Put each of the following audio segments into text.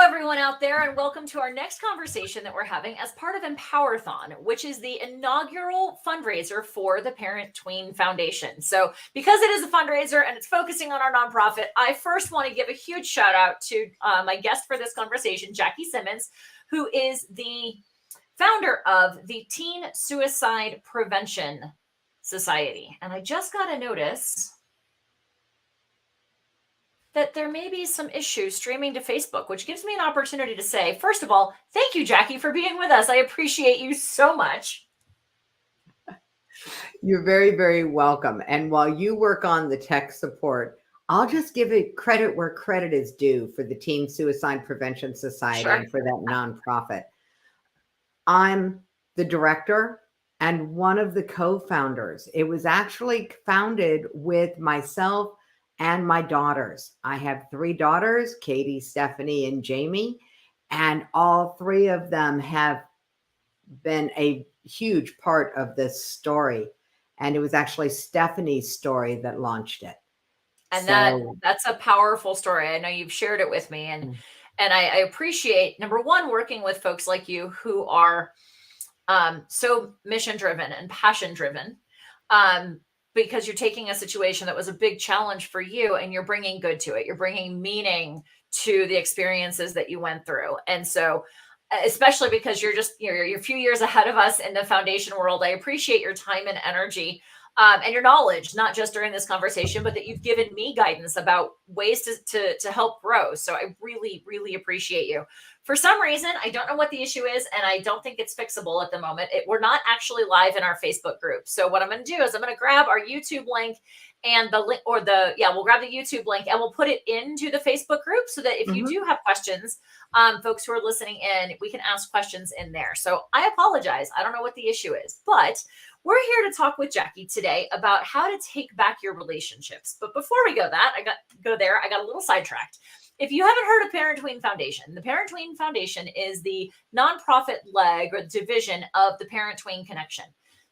everyone out there, and welcome to our next conversation that we're having as part of Empowerthon, which is the inaugural fundraiser for the Parent Tween Foundation. So because it is a fundraiser and it's focusing on our nonprofit, I first want to give a huge shout out to my guest for this conversation, Jackie Simmons, who is the founder of the Teen Suicide Prevention Society. And I just got a notice that there may be some issues streaming to Facebook, which gives me an opportunity to say, first of all, thank you, Jackie, for being with us. I appreciate you so much. You're very, very welcome. And while you work on the tech support, I'll just give it credit where credit is due for the Teen Suicide Prevention Society and for that nonprofit. I'm the director and one of the co-founders. It was actually founded with myself and my daughters. I have 3 daughters, Katie, Stephanie, and Jamie, and all 3 of them have been a huge part of this story. And it was actually Stephanie's story that launched it. And that's a powerful story. I know you've shared it with me, and I appreciate, number one, working with folks like you who are so mission driven and passion driven. Because you're taking a situation that was a big challenge for you and you're bringing good to it. You're bringing meaning to the experiences that you went through. And so, especially because you're a few years ahead of us in the foundation world, I appreciate your time and energy and your knowledge, not just during this conversation, but that you've given me guidance about ways to help grow. So I really, really appreciate you. For some reason, I don't know what the issue is, and I don't think it's fixable at the moment. We're not actually live in our Facebook group. So what I'm going to do is I'm going to grab our YouTube link and we'll grab the YouTube link and we'll put it into the Facebook group so that if you do have questions, folks who are listening in, we can ask questions in there. So I apologize. I don't know what the issue is, but we're here to talk with Jackie today about how to take back your relationships. But before we I got a little sidetracked. If you haven't heard of Parent Tween Foundation, the Parent Tween Foundation is the nonprofit leg or division of the Parent Tween Connection.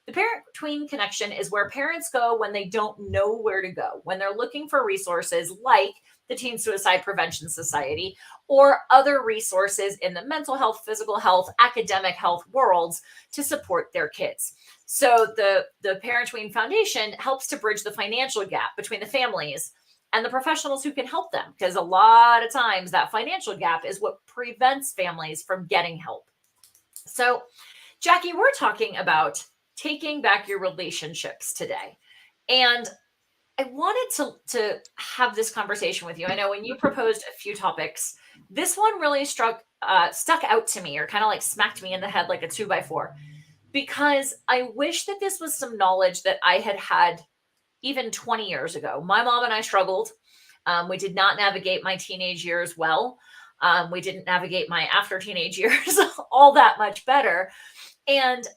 The Parent Tween Connection is where parents go when they don't know where to go, when they're looking for resources like the Teen Suicide Prevention Society or other resources in the mental health, physical health, academic health worlds to support their kids. So the Parent Tween Foundation helps to bridge the financial gap between the families and the professionals who can help them, because a lot of times that financial gap is what prevents families from getting help. So, Jackie, we're talking about taking back your relationships today. And I wanted to have this conversation with you. I know when you proposed a few topics, this one really stuck out to me, or kind of like smacked me in the head like a 2x4, because I wish that this was some knowledge that I had even 20 years ago. My mom and I struggled. We did not navigate my teenage years well. We didn't navigate my after teenage years all that much better. And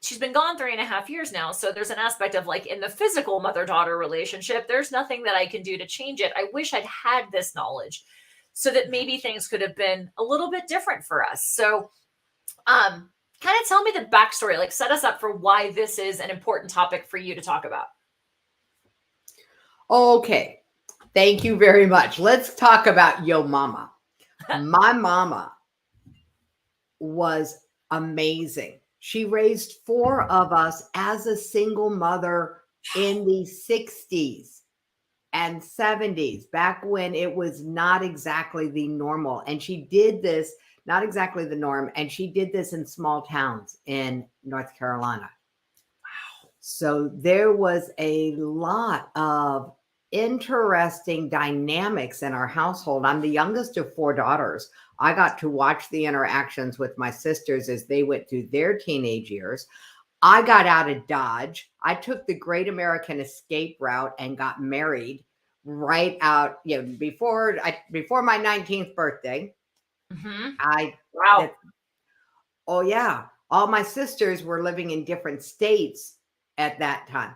she's been gone 3.5 years now. So there's an aspect of, like, in the physical mother-daughter relationship, there's nothing that I can do to change it. I wish I'd had this knowledge so that maybe things could have been a little bit different for us. So kind of tell me the backstory, like set us up for why this is an important topic for you to talk about. Okay. Thank you very much. Let's talk about yo mama. My mama was amazing. She raised 4 of us as a single mother in the 60s and 70s, back when it was not exactly the normal. And she did this, not exactly the norm, and she did this in small towns in North Carolina. Wow. So there was a lot of interesting dynamics in our household. I'm the youngest of 4 daughters. I got to watch the interactions with my sisters as they went through their teenage years. I got out of Dodge. I took the Great American Escape route and got married right out, before my 19th birthday. All my sisters were living in different states at that time.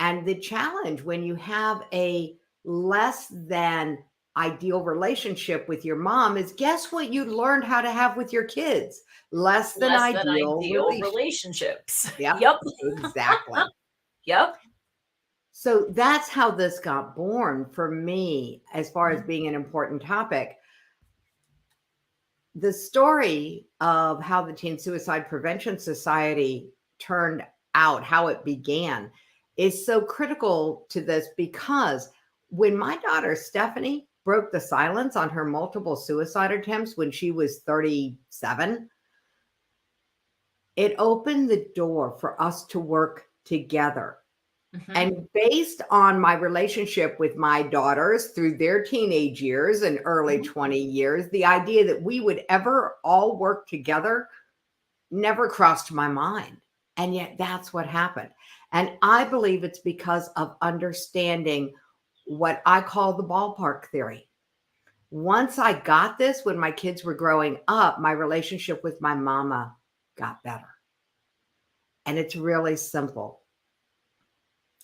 And the challenge when you have a less than ideal relationship with your mom is, guess what you learned how to have with your kids? Less than ideal relationships. Yep. Exactly. Yep. So that's how this got born for me, as far as being an important topic. the story of how the Teen Suicide Prevention Society turned out, how it began, is so critical to this, because when my daughter Stephanie broke the silence on her multiple suicide attempts when she was 37, it opened the door for us to work together. Mhm. And based on my relationship with my daughters through their teenage years and early 20 years, the idea that we would ever all work together never crossed my mind. And yet that's what happened. And I believe it's because of understanding what I call the ballpark theory. Once I got this, when my kids were growing up, my relationship with my mama got better. And it's really simple.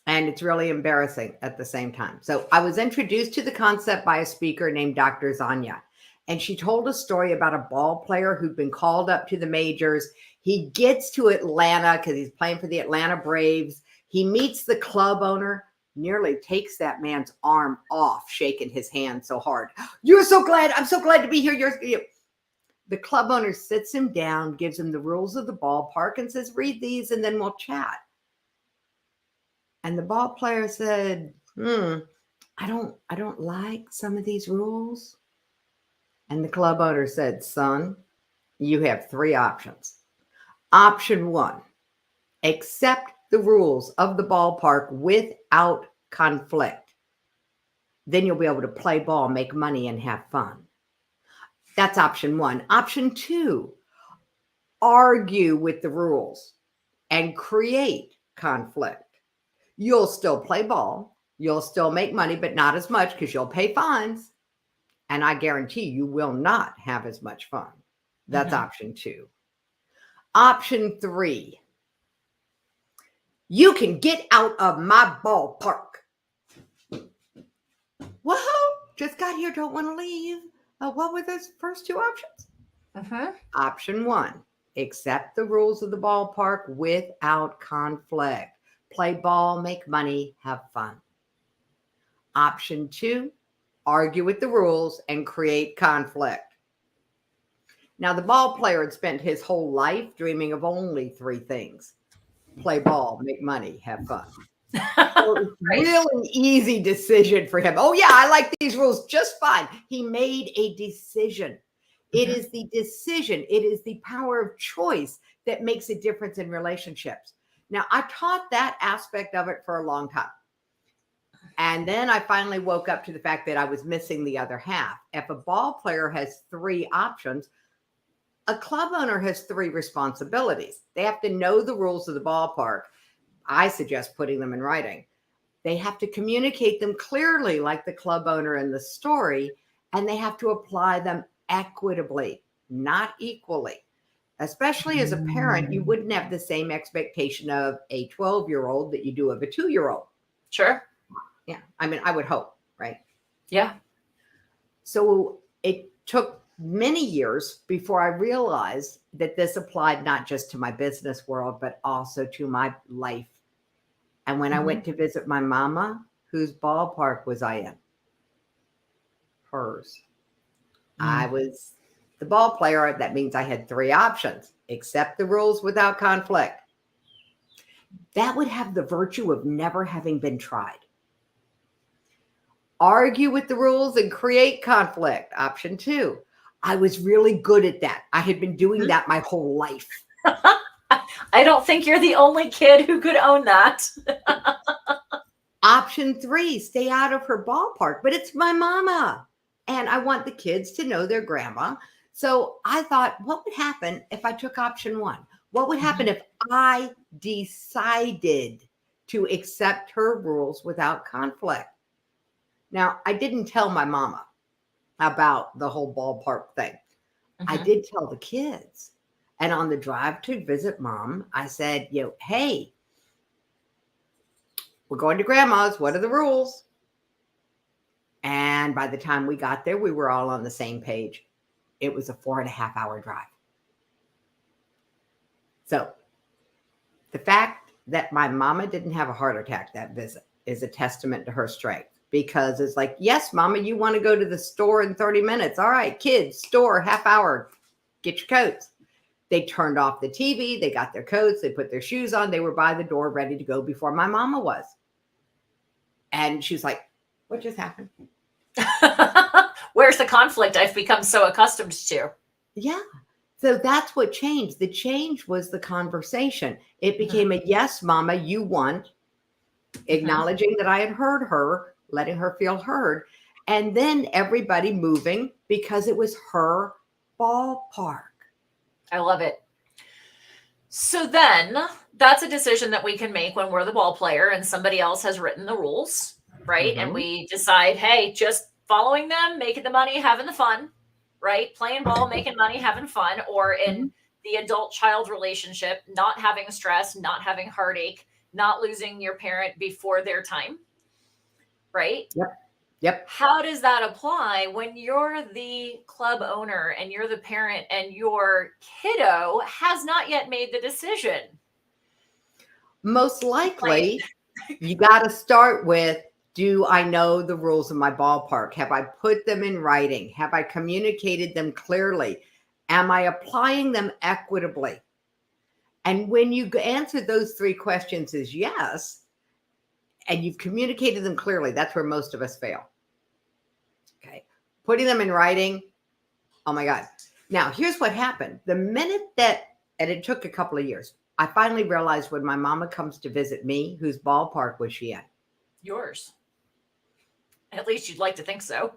And it's really embarrassing at the same time. So I was introduced to the concept by a speaker named Dr. Zanya. And she told a story about a ball player who'd been called up to the majors. He gets to Atlanta because he's playing for the Atlanta Braves. He meets the club owner, nearly takes that man's arm off, shaking his hand so hard. You're so glad. I'm so glad to be here. The club owner sits him down, gives him the rules of the ballpark and says, read these and then we'll chat. And the ball player said, I don't like some of these rules. And the club owner said, son, you have 3 options. Option 1, accept the rules of the ballpark without conflict. Then you'll be able to play ball, make money, and have fun. That's option 1. Option 2, argue with the rules and create conflict. You'll still play ball. You'll still make money, but not as much because you'll pay fines. And I guarantee you will not have as much fun. That's option 2. Option 3, you can get out of my ballpark. Whoa, just got here, don't want to leave. What were those first 2 options? Option 1, accept the rules of the ballpark without conflict. Play ball, make money, have fun. Option 2, argue with the rules and create conflict. Now, the ball player had spent his whole life dreaming of only 3 things: play ball, make money, have fun. So it was really an easy decision for him. Oh, yeah, I like these rules just fine. He made a decision. It is the decision. It is the power of choice that makes a difference in relationships. Now, I taught that aspect of it for a long time. And then I finally woke up to the fact that I was missing the other half. If a ball player has 3 options, a club owner has 3 responsibilities. They have to know the rules of the ballpark. I suggest putting them in writing. They have to communicate them clearly, like the club owner in the story, and they have to apply them equitably, not equally. Especially as a parent, you wouldn't have the same expectation of a 12-year-old that you do of a 2-year-old. Sure. Yeah. I mean, I would hope, right? Yeah. So it took many years before I realized that this applied not just to my business world, but also to my life. And when I went to visit my mama, whose ballpark was I in? Hers. I was the ball player. That means I had 3 options: accept the rules without conflict. That would have the virtue of never having been tried. Argue with the rules and create conflict. Option 2. I was really good at that. I had been doing that my whole life. I don't think you're the only kid who could own that. Option 3, stay out of her ballpark, but it's my mama. And I want the kids to know their grandma. So I thought, what would happen if I took option 1? What would happen if I decided to accept her rules without conflict? Now, I didn't tell my mama about the whole ballpark thing. I did tell the kids. And on the drive to visit mom, I said, hey, we're going to grandma's. What are the rules? And by the time we got there, we were all on the same page. It was a 4.5-hour drive. So the fact that my mama didn't have a heart attack that visit is a testament to her strength, because it's like, yes, mama, you want to go to the store in 30 minutes. All right, kids, store, half hour, get your coats. They turned off the TV. They got their coats. They put their shoes on. They were by the door ready to go before my mama was. And she's like, what just happened? Where's the conflict I've become so accustomed to? Yeah. So that's what changed. The change was the conversation. It became a yes, mama, you want, acknowledging that I had heard her, letting her feel heard, and then everybody moving because it was her ballpark. I love it. So then that's a decision that we can make when we're the ball player and somebody else has written the rules, right? And we decide, hey, just following them, making the money, having the fun, right? Playing ball, making money, having fun, or in the adult-child relationship, not having stress, not having heartache, not losing your parent before their time, right? Yep. How does that apply when you're the club owner and you're the parent and your kiddo has not yet made the decision? Most likely, you got to start with, do I know the rules of my ballpark? Have I put them in writing? Have I communicated them clearly? Am I applying them equitably? And when you answer those 3 questions as yes, and you've communicated them clearly, that's where most of us fail. Okay. Putting them in writing. Oh my God. Now, here's what happened. The minute that, and it took a couple of years, I finally realized when my mama comes to visit me, whose ballpark was she in? Yours. At least you'd like to think so.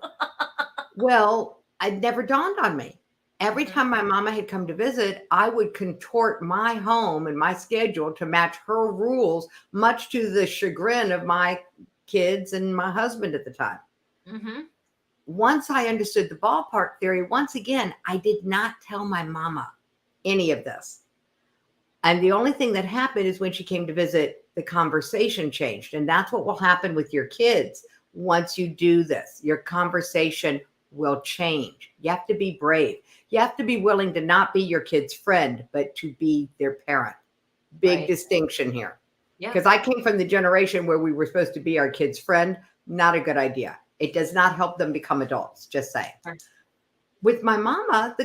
Well, it never dawned on me. Every time my mama had come to visit, I would contort my home and my schedule to match her rules, much to the chagrin of my kids and my husband at the time. Once I understood the ballpark theory, once again, I did not tell my mama any of this. And the only thing that happened is when she came to visit, the conversation changed. And that's what will happen with your kids once you do this. Your conversation will change. You have to be brave. You have to be willing to not be your kid's friend, but to be their parent. Big distinction here. Because I came from the generation where we were supposed to be our kid's friend. Not a good idea. It does not help them become adults. Just saying. With my mama,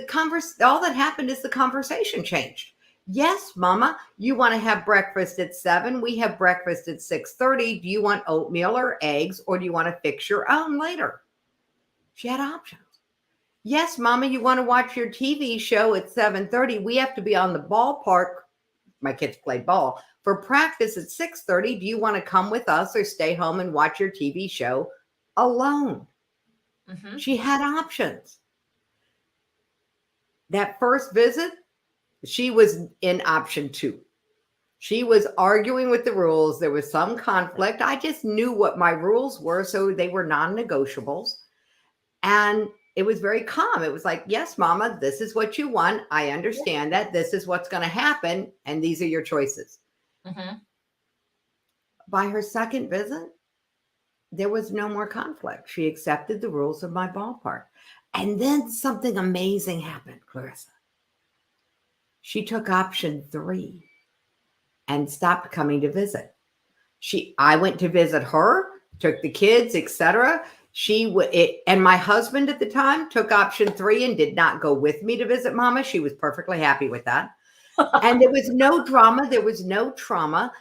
all that happened is the conversation changed. Yes, mama, you want to have breakfast at 7. We have breakfast at 6:30. Do you want oatmeal or eggs, or do you want to fix your own later? She had options. Yes, mama, you want to watch your TV show at 7:30. We have to be on the ballpark. My kids played ball for practice at 6:30. Do you want to come with us or stay home and watch your TV show alone? She had options. That first visit, she was in option 2. She was arguing with the rules. There was some conflict. I just knew what my rules were, so they were non-negotiables. And it was very calm. It was like, yes, mama, this is what you want. I understand that. This is what's going to happen. And these are your choices. By her second visit, there was no more conflict. She accepted the rules of my ballpark. And then something amazing happened, Clarissa. She took option 3 and stopped coming to visit. I went to visit her, took the kids, etc. And my husband at the time took option 3 and did not go with me to visit mama. She was perfectly happy with that. And there was no drama. There was no trauma.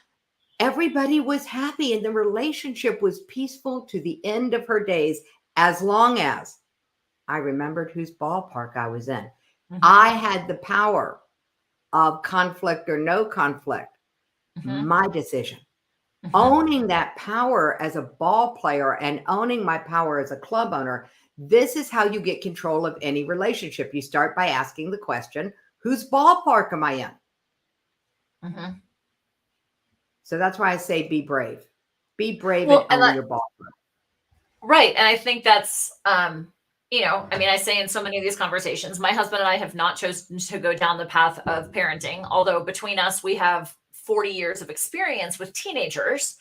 Everybody was happy and the relationship was peaceful to the end of her days, as long as I remembered whose ballpark I was in. I had the power of conflict or no conflict. My decision. Owning that power as a ball player and owning my power as a club owner, this is how you get control of any relationship. You start by asking the question, whose ballpark am I in? So that's why I say be brave. Be brave and own your ballpark. Right. And I think that's, I say in so many of these conversations, my husband and I have not chosen to go down the path of parenting, although between us, we have 40 years of experience with teenagers.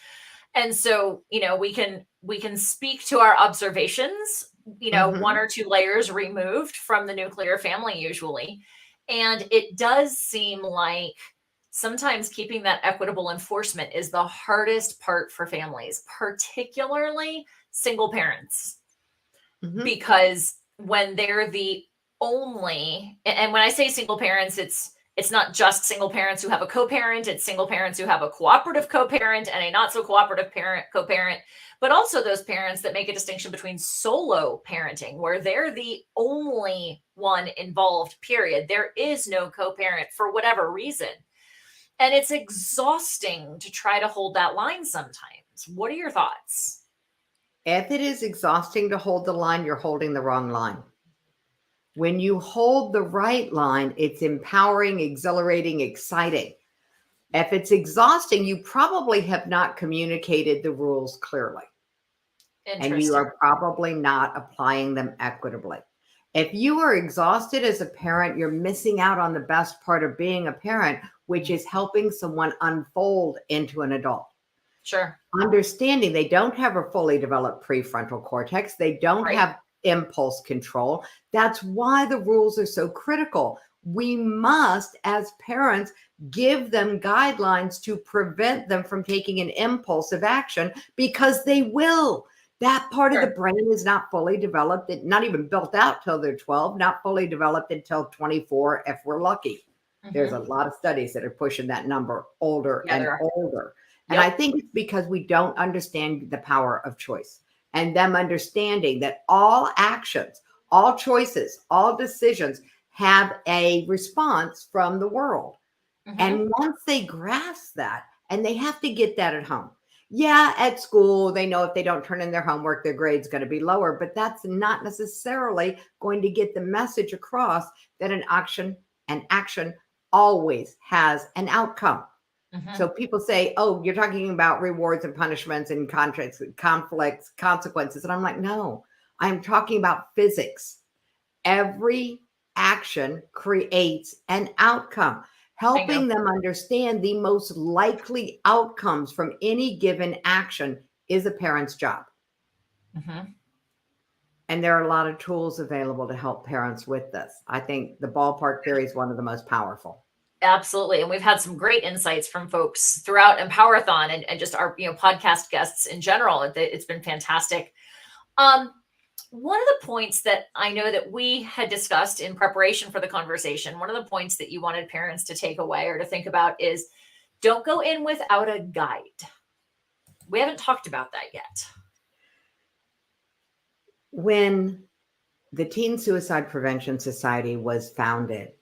And so, we can speak to our observations, 1 or 2 layers removed from the nuclear family usually. And it does seem like sometimes keeping that equitable enforcement is the hardest part for families, particularly single parents, because when they're the only, and when I say single parents, it's not just single parents who have a co-parent, it's single parents who have a cooperative co-parent and a not so cooperative parent co-parent, but also those parents that make a distinction between solo parenting, where they're the only one involved, period. There is no co-parent for whatever reason. And it's exhausting to try to hold that line sometimes. What are your thoughts? If it is exhausting to hold the line, you're holding the wrong line. When you hold the right line, it's empowering, exhilarating, exciting. If it's exhausting, you probably have not communicated the rules clearly. And you are probably not applying them equitably. If you are exhausted as a parent, you're missing out on the best part of being a parent, which is helping someone unfold into an adult. Sure. Understanding they don't have a fully developed prefrontal cortex. They don't have impulse control. That's why the rules are so critical. We must, as parents, give them guidelines to prevent them from taking an impulsive action, because they will. That part of the brain is not fully developed, not even built out till they're 12, not fully developed until 24, if we're lucky. There's a lot of studies that are pushing that number older and older. And I think it's because we don't understand the power of choice, and them understanding that all actions, all choices, all decisions have a response from the world. And once they grasp that, and they have to get that at home. Yeah, at school, they know if they don't turn in their homework, their grade's going to be lower, but that's not necessarily going to get the message across that an action always has an outcome. So people say, oh, you're talking about rewards and punishments and conflicts, consequences. And I'm like, no, I'm talking about physics. Every action creates an outcome. Helping them understand the most likely outcomes from any given action is a parent's job. And there are a lot of tools available to help parents with this. I think the ballpark theory is one of the most powerful. Absolutely. And we've had some great insights from folks throughout Empower-a-thon and just our podcast guests in general. It's been fantastic. One of the points that I know that we had discussed in preparation for the conversation, one of the points that you wanted parents to take away or to think about is don't go in without a guide. We haven't talked about that yet. When the Teen Suicide Prevention Society was founded,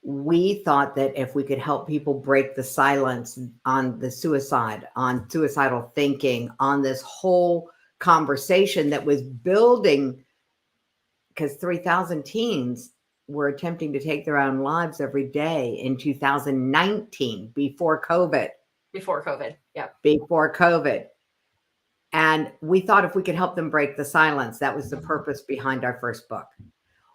we thought that if we could help people break the silence on the suicide, on suicidal thinking, on this whole conversation that was building, because 3,000 teens were attempting to take their own lives every day in 2019, before COVID. Before COVID, yeah. Before COVID. And we thought if we could help them break the silence, that was the purpose behind our first book.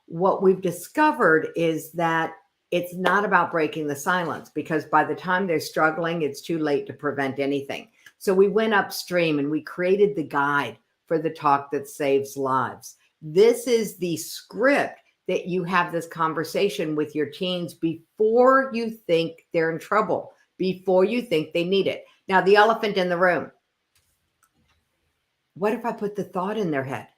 What we've discovered is that it's not about breaking the silence, because by the time they're struggling, it's too late to prevent anything. So we went upstream and we created the guide for the talk that saves lives. This is the script that you have this conversation with your teens before you think they're in trouble, before you think they need it. Now, the elephant in the room. What if I put the thought in their head?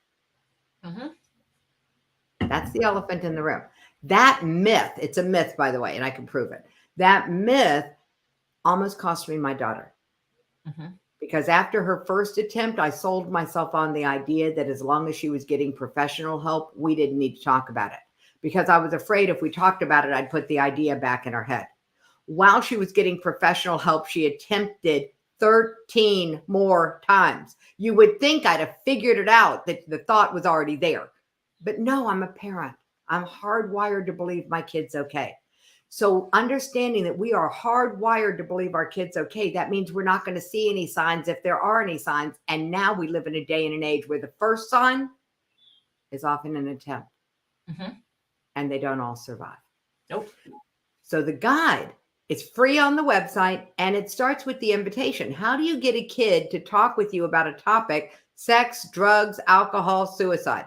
That's the elephant in the room. That myth, it's a myth, by the way, and I can prove it. That myth almost cost me my daughter. Because after her first attempt, I sold myself on the idea that as long as she was getting professional help, we didn't need to talk about it. Because I was afraid if we talked about it, I'd put the idea back in her head. While she was getting professional help, she attempted 13 more times. You would think I'd have figured it out, that the thought was already there. But no, I'm a parent. I'm hardwired to believe my kid's okay. So understanding that we are hardwired to believe our kid's okay, that means we're not going to see any signs if there are any signs. And now we live in a day and an age where the first sign is often an attempt. And they don't all survive. Nope. So the guide is free on the website, and it starts with the invitation. How do you get a kid to talk with you about a topic, sex, drugs, alcohol, suicide?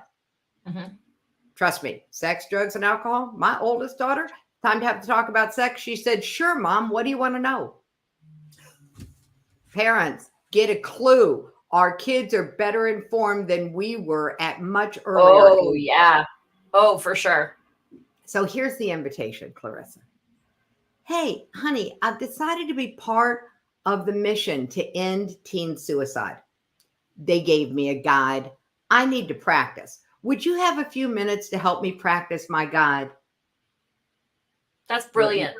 Trust me, sex, drugs, and alcohol. My oldest daughter, time to have to talk about sex. She said, sure, Mom, what do you want to know? Parents, get a clue. Our kids are better informed than we were at much earlier age. Yeah. Oh, for sure. So here's the invitation, Clarissa. Hey, honey, I've decided to be part of the mission to end teen suicide. They gave me a guide. I need to practice. Would you have a few minutes to help me practice my guide? That's brilliant.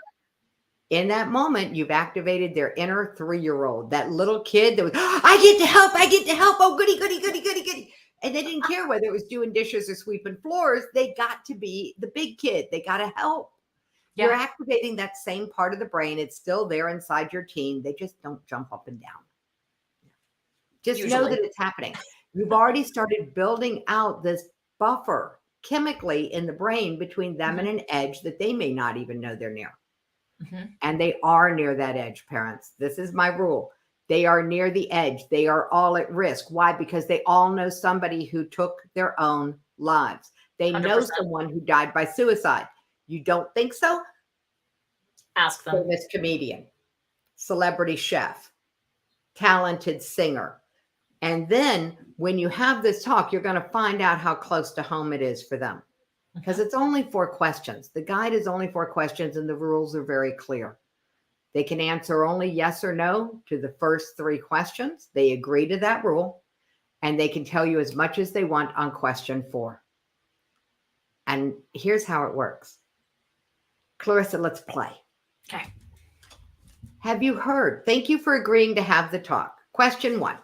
In that moment, you've activated their inner 3-year-old, that little kid that was, I get to help. Oh, goody, goody, goody, goody, goody. And they didn't care whether it was doing dishes or sweeping floors. They got to be the big kid. They got to help. Yeah. You're activating that same part of the brain. It's still there inside your teen. They just don't jump up and down. Just know that it's happening. You've already started building out this buffer chemically in the brain between them and an edge that they may not even know they're near. And they are near that edge, parents. This is my rule. They are near the edge. They are all at risk. Why? Because they all know somebody who took their own lives. They 100%. Know someone who died by suicide. You don't think so? Ask them. Famous comedian, celebrity chef, talented singer. And then when you have this talk, you're going to find out how close to home it is for them. Because it's only 4 questions. The guide is only 4 questions and the rules are very clear. They can answer only yes or no to the first 3 questions. They agree to that rule. And they can tell you as much as they want on question 4. And here's how it works. Clarissa, let's play. Okay. Have you heard? Thank you for agreeing to have the talk. Question 1.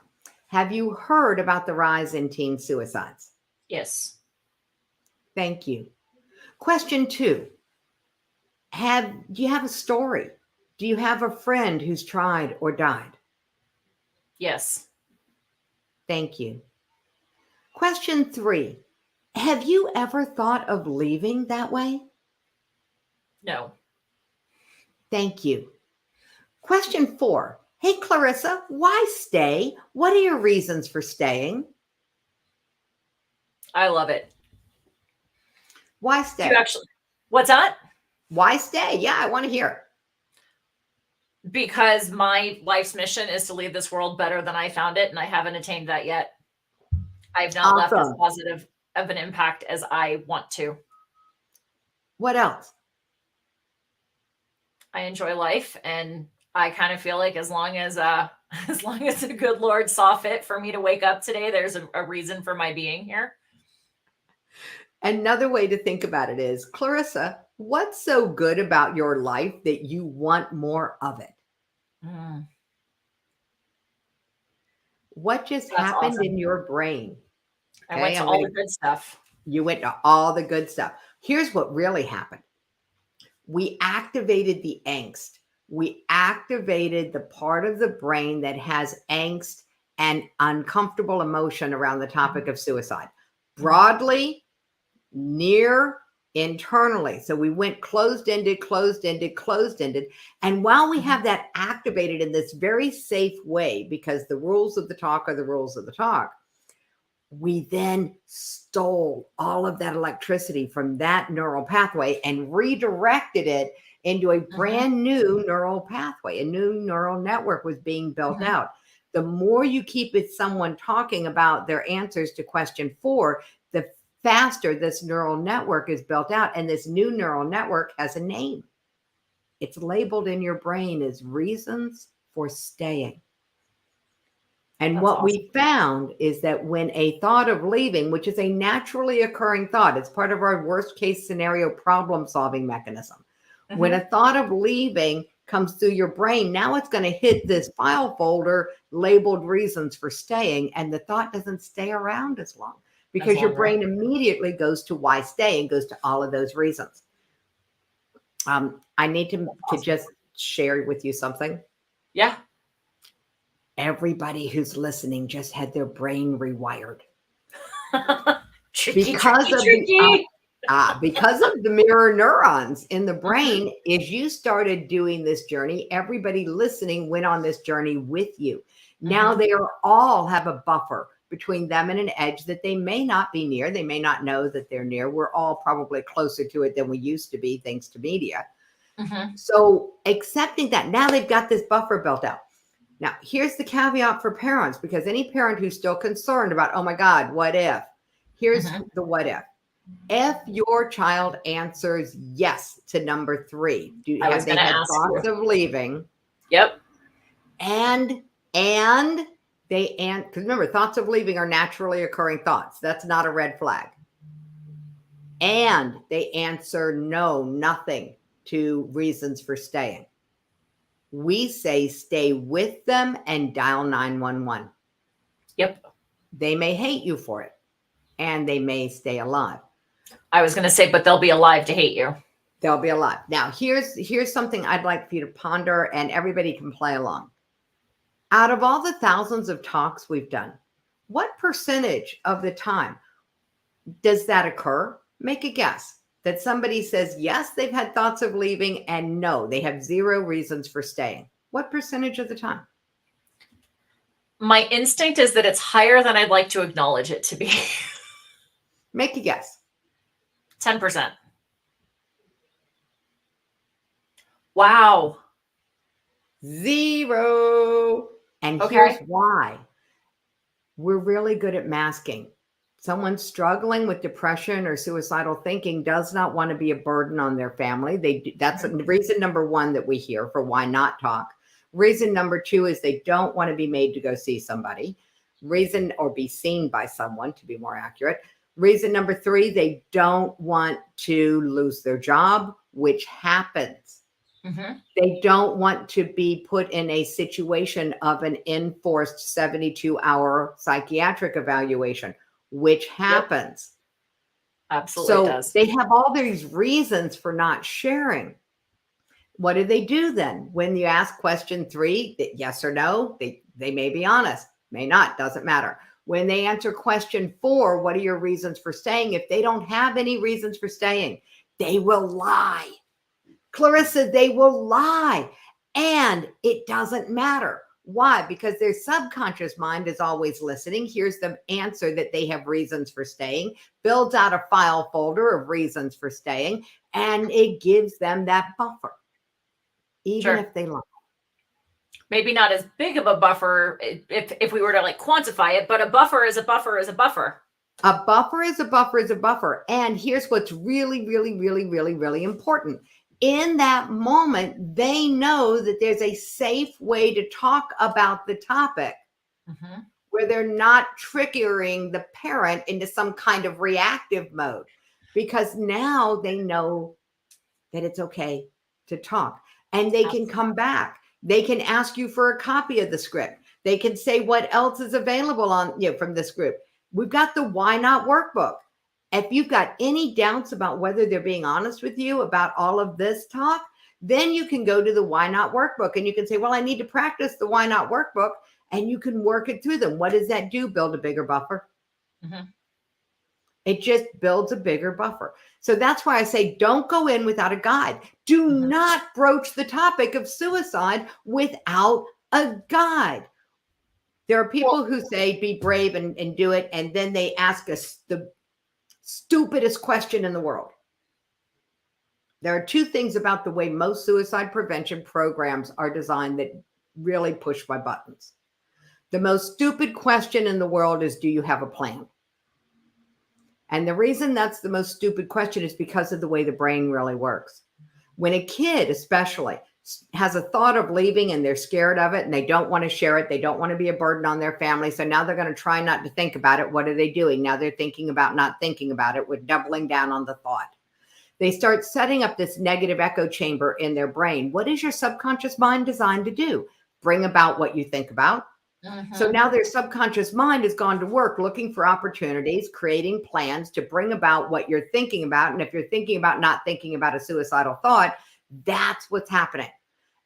Have you heard about the rise in teen suicides? Yes. Thank you. Question 2. Do you have a story? Do you have a friend who's tried or died? Yes. Thank you. Question 3. Have you ever thought of leaving that way? No. Thank you. Question 4. Hey, Clarissa, why stay? What are your reasons for staying? I love it. Why stay? What's that? Why stay? Yeah, I want to hear. Because my life's mission is to leave this world better than I found it, and I haven't attained that yet. I've not left as positive of an impact as I want to. What else? I enjoy life, and I kind of feel like as long as the good Lord saw fit for me to wake up today, there's a reason for my being here. Another way to think about it is, Clarissa, what's so good about your life that you want more of it? What just happened in your brain? I went to all the good stuff. You went to all the good stuff. Here's what really happened. We activated the angst. We activated the part of the brain that has angst and uncomfortable emotion around the topic of suicide. Broadly, near, internally. So we went closed-ended. And while we have that activated in this very safe way, because the rules of the talk are the rules of the talk, we then stole all of that electricity from that neural pathway and redirected it into a brand new neural pathway. A new neural network was being built out. The more you keep someone talking about their answers to question 4, the faster this neural network is built out. And this new neural network has a name. It's labeled in your brain as reasons for staying. And what we found is that when a thought of leaving, which is a naturally occurring thought, it's part of our worst case scenario problem solving mechanism. When a thought of leaving comes through your brain, now it's going to hit this file folder labeled reasons for staying. And the thought doesn't stay around as long because your brain immediately goes to why stay and goes to all of those reasons. I need to just share with you something. Yeah. Everybody who's listening just had their brain rewired. Because of the mirror neurons in the brain, as you started doing this journey, everybody listening went on this journey with you. Now they all have a buffer between them and an edge that they may not be near. They may not know that they're near. We're all probably closer to it than we used to be, thanks to media. So accepting that, now they've got this buffer built out. Now, here's the caveat for parents, because any parent who's still concerned about, oh my God, what if? Here's the what if. If your child answers yes to number 3, have they had thoughts of leaving? Yep. And because remember, thoughts of leaving are naturally occurring thoughts. That's not a red flag. And they answer no, nothing to reasons for staying. We say stay with them and dial 911. Yep. They may hate you for it, and they may stay alive. I was going to say, but they'll be alive to hate you. They'll be alive. Now, here's something I'd like for you to ponder, and everybody can play along. Out of all the thousands of talks we've done, what percentage of the time does that occur? Make a guess. That somebody says, yes, they've had thoughts of leaving, and no, they have 0 reasons for staying. What percentage of the time? My instinct is that it's higher than I'd like to acknowledge it to be. Make a guess. 10%. Wow. 0. And here's why. We're really good at masking. Someone struggling with depression or suicidal thinking does not want to be a burden on their family. That's reason number 1 that we hear for why not talk. Reason number 2 is they don't want to be made to go see somebody. Or be seen by someone, to be more accurate. Reason number 3, they don't want to lose their job, which happens. They don't want to be put in a situation of an enforced 72-hour psychiatric evaluation, which happens. Yep. Absolutely does. They have all these reasons for not sharing. What do they do then? When you ask question 3, yes or no, they may be honest, may not, doesn't matter. When they answer question 4, what are your reasons for staying? If they don't have any reasons for staying, they will lie. Clarissa, they will lie. And it doesn't matter. Why? Because their subconscious mind is always listening, hears the answer that they have reasons for staying, builds out a file folder of reasons for staying, and it gives them that buffer, even if they lie. Maybe not as big of a buffer if we were to like quantify it, but a buffer is a buffer is a buffer. A buffer is a buffer is a buffer. And here's what's really, really, really, really, really important. In that moment, they know that there's a safe way to talk about the topic where they're not triggering the parent into some kind of reactive mode, because now they know that it's okay to talk, and they can come back. They can ask you for a copy of the script. They can say what else is available from this group. We've got the Why Not workbook. If you've got any doubts about whether they're being honest with you about all of this talk, then you can go to the Why Not workbook and you can say, well, I need to practice the Why Not workbook, and you can work it through them. What does that do? Build a bigger buffer. It just builds a bigger buffer. So that's why I say don't go in without a guide. Do not broach the topic of suicide without a guide. There are people who say be brave and do it, and then they ask us the stupidest question in the world. There are 2 things about the way most suicide prevention programs are designed that really push my buttons. The most stupid question in the world is, do you have a plan? And the reason that's the most stupid question is because of the way the brain really works. When a kid especially has a thought of leaving and they're scared of it and they don't want to share it, they don't want to be a burden on their family, so now they're going to try not to think about it. What are they doing? Now they're thinking about not thinking about it. We're doubling down on the thought. They start setting up this negative echo chamber in their brain. What is your subconscious mind designed to do? Bring about what you think about. So now their subconscious mind has gone to work looking for opportunities, creating plans to bring about what you're thinking about. And if you're thinking about not thinking about a suicidal thought, that's what's happening.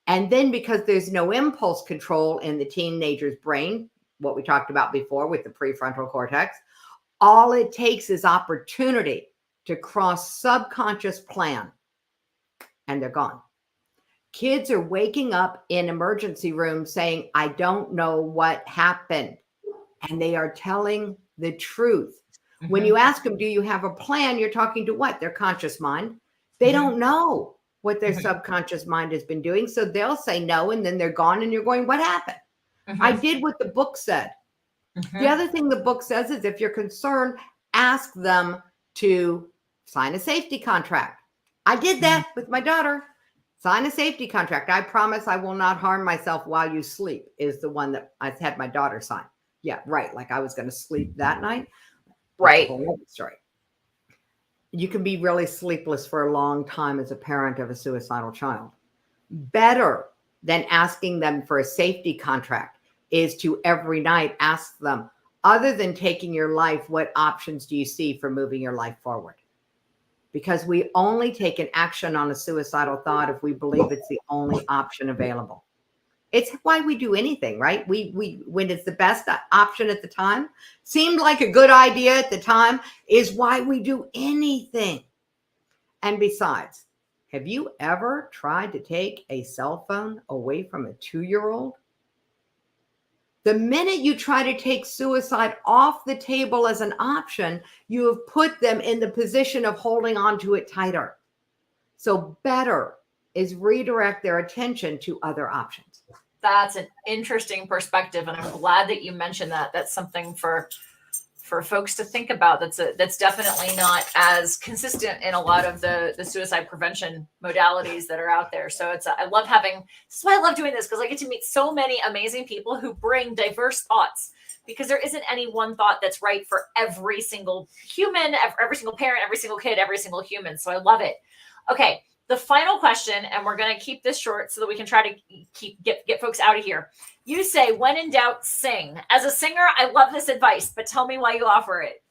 And then because there's no impulse control in the teenager's brain, what we talked about before with the prefrontal cortex, all it takes is opportunity to cross subconscious plan, and they're gone. Kids are waking up in emergency rooms saying, I don't know what happened. And they are telling the truth. When you ask them, do you have a plan? You're talking to what? Their conscious mind. They don't know what their subconscious mind has been doing. So they'll say no, and then they're gone, and you're going, what happened? I did what the book said. The other thing the book says is if you're concerned, ask them to sign a safety contract. I did that with my daughter. Sign a safety contract. I promise I will not harm myself while you sleep is the one that I had my daughter sign. Yeah, right. Like I was going to sleep that night. Right. That's a whole other story. You can be really sleepless for a long time as a parent of a suicidal child. Better than asking them for a safety contract is to every night ask them, other than taking your life, what options do you see for moving your life forward? Because we only take an action on a suicidal thought if we believe it's the only option available. It's why we do anything, right? We when it's the best option at the time, seemed like a good idea at the time, is why we do anything. And besides, have you ever tried to take a cell phone away from a 2-year-old? The minute you try to take suicide off the table as an option, you have put them in the position of holding on to it tighter. So better is redirect their attention to other options. That's an interesting perspective, and I'm glad that you mentioned that. That's something for folks to think about. That's definitely not as consistent in a lot of the suicide prevention modalities that are out there. So this is why I love doing this, because I get to meet so many amazing people who bring diverse thoughts, because there isn't any one thought that's right for every single human, every single parent, every single kid, every single human. So I love it. Okay. The final question, and we're going to keep this short so that we can try to get folks out of here. You say, when in doubt, sing. As a singer, I love this advice, but tell me why you offer it.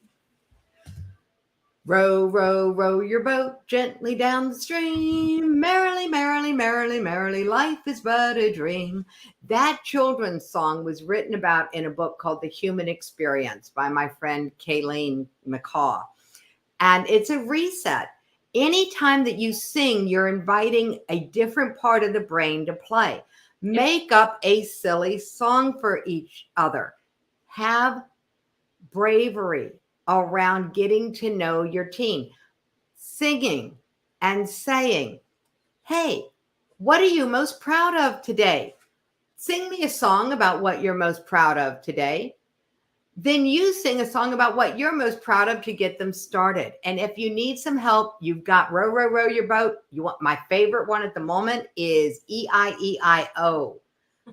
Row, row, row your boat gently down the stream. Merrily, merrily, merrily, merrily, life is but a dream. That children's song was written about in a book called The Human Experience by my friend Kayleen McCaw. And it's a reset. Anytime that you sing, you're inviting a different part of the brain to play. Make up a silly song for each other. Have bravery around getting to know your teen. Singing and saying, hey, what are you most proud of today? Sing me a song about what you're most proud of today. Then you sing a song about what you're most proud of to get them started. And if you need some help, you've got Row, Row, Row Your Boat. My favorite one at the moment is EIEIO,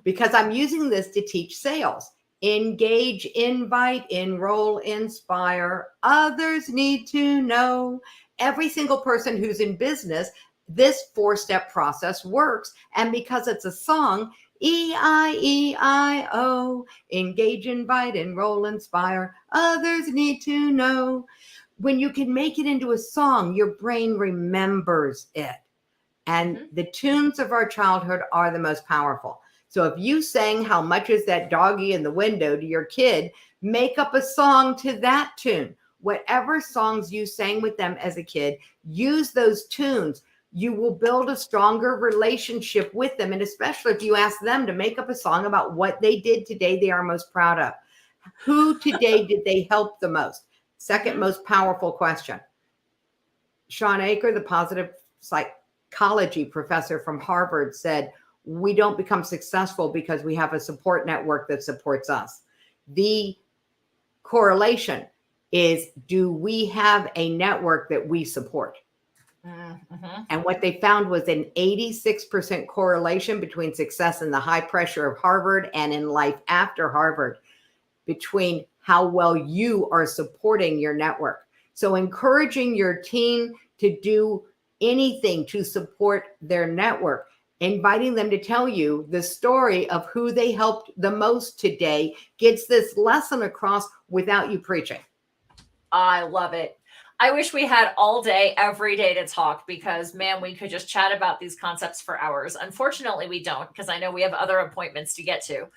because I'm using this to teach sales. Engage, invite, enroll, inspire. Others need to know. Every single person who's in business, this 4-step process works. And because it's a song, EIEIO, engage, invite, enroll, inspire. Others need to know. When you can make it into a song, your brain remembers it. And the tunes of our childhood are the most powerful. So if you sang How Much Is That Doggy in the Window to your kid, make up a song to that tune. Whatever songs you sang with them as a kid, use those tunes. You will build a stronger relationship with them. And especially if you ask them to make up a song about what they did today they are most proud of. Who today did they help the most? Second most powerful question. Sean Aker, the positive psychology professor from Harvard, said, we don't become successful because we have a support network that supports us. The correlation is, do we have a network that we support? And what they found was an 86% correlation between success in the high pressure of Harvard and in life after Harvard, between how well you are supporting your network. So encouraging your teen to do anything to support their network, inviting them to tell you the story of who they helped the most today, gets this lesson across without you preaching. I love it. I wish we had all day, every day to talk, because, man, we could just chat about these concepts for hours. Unfortunately, we don't, because I know we have other appointments to get to.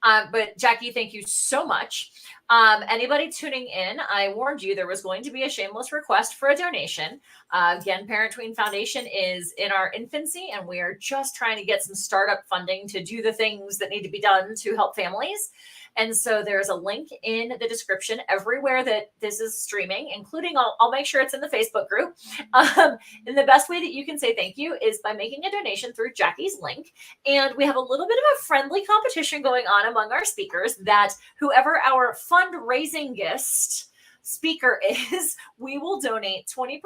But Jackie, thank you so much. Anybody tuning in, I warned you there was going to be a shameless request for a donation. Again, Parent Tween Foundation is in our infancy, and we are just trying to get some startup funding to do the things that need to be done to help families. And so there's a link in the description everywhere that this is streaming, including I'll make sure it's in the Facebook group. And the best way that you can say thank you is by making a donation through Jackie's link. And we have a little bit of a friendly competition going on among our speakers, that whoever our fundraising guest speaker is we will donate 20%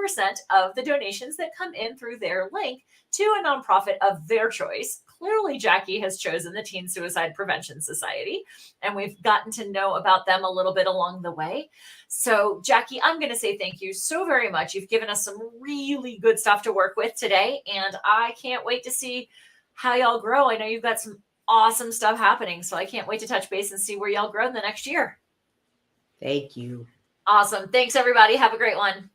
of the donations that come in through their link to a nonprofit of their choice. Clearly, Jackie has chosen the Teen Suicide Prevention Society, and we've gotten to know about them a little bit along the way. So, Jackie, I'm going to say thank you so very much. You've given us some really good stuff to work with today, and I can't wait to see how y'all grow. I know you've got some awesome stuff happening, so I can't wait to touch base and see where y'all grow in the next year. Thank you. Awesome. Thanks, everybody. Have a great one.